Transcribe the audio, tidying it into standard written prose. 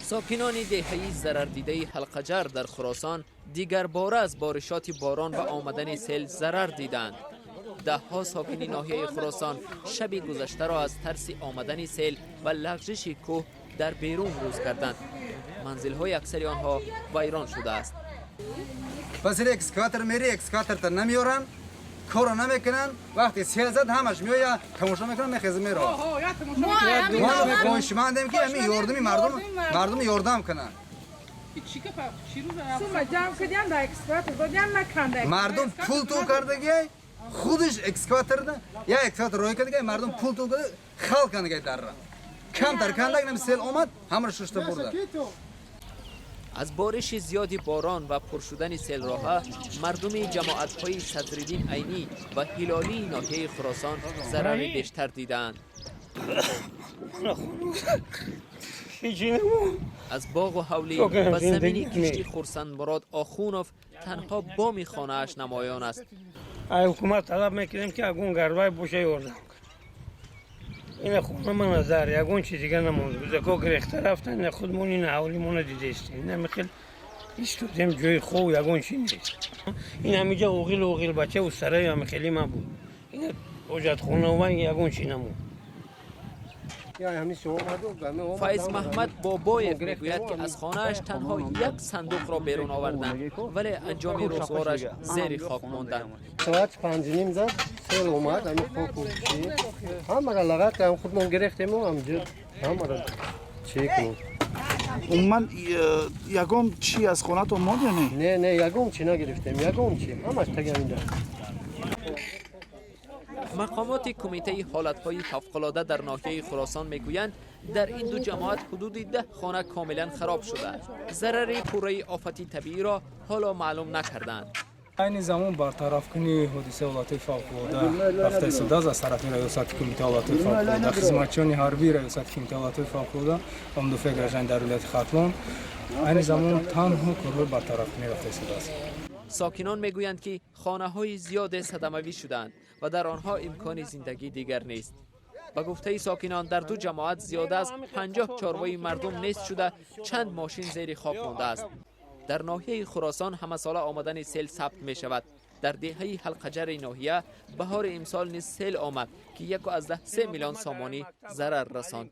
ساکنان دهه‌ای ضرردیده حلقجر در خراسان دیگر باره از بارشات باران و آمدن سیل ضرر دیدند. ده‌ها ساکن ناحیه خراسان شب گذشته را از ترس آمدن سیل و لغزش کوه در بیرون روز کردند. منزل‌های اکثر آنها ویران شده است. پس اکسکاتر میری اکسکاتر تا نمیارن، کارو نمیکنن، وقتی سیل زد همش میاد تماشا میکنن میخزه میره. ما کوشماندیم که همین یاردمی مردم یاردم کنن. مردم پول تو کردگی خودش اکسکاتر ده یا اکسکاتر روی کردگی مردم پول تو کرده خال کردگی در را کم تر کندگی نمی سیل آمد همه ششته برده. از بارش زیادی باران و پر شدن سیل راه مردم جماعت‌های صدرالدین عینی و هلالی ناحیه خراسان ضرر بیشتر دیدند. از باغ و حولی و زمین کشتی خرسند مراد آخونوف تنها بام خانه اش نمایان است. حکومت طلب میکنیم که اگون گروه بوشه یاردم. این خونه من نظر یگون چیز دیگه نمونده. بزرگا گرفته رفتن نه خودمون این حوالیمون دیده استیم. نه میخیل ایستودیم جای خوب یگون چی نیست. این همیجا اوغیل بچه و سرای هم خیلی ما بود. این اوجت خونه و یگون چی نمون. فایز محمد بابایف میگوید که از خانه‌اش تنها یک صندوق را بیرون آوردند ولی انجام روزگارش زیر خاک ماندند. ساعت 5:30 زد سیل اومد همین خاک همه را لغت هم خودمون گرفتیم و همه را چک کنیم. من یگم چی از خونه تو ماند یا نه؟ نه یگم چی نگرفتیم یگم چی همش تگمیده. مقامات کمیته حالتهای فوق‌العاده در ناحیه خراسان میگویند در این دو جماعت حدود 10 خانه کاملا خراب شده است. ضرر پوره آفتی طبیعی را حالا معلوم نکردند. این زمان برطرف کنی حادثه حالت فوق‌العاده رفته شده از طرف ریاست کمیته حالت فوق‌العاده خدمتچیان حربی ریاست کمیته حالت فوق‌العاده عمده فکر در ولایت ختلان این زمان تنها کار برطرف کنی رفته شده است. ساکنان میگویند که خانه‌های زیاد صدمه‌وی شدند و در آنها امکان زندگی دیگر نیست. با گفته ساکنان در دو جماعت زیاد از 50 چاروای مردم نیست شده، چند ماشین زیر خاک مانده است. در ناحیه خراسان همه ساله آمدن سیل ثبت می شود. در دهه حلقجر ناحیه بهار امسال نیز سیل آمد که 1.3 میلیون سامانی ضرر رساند.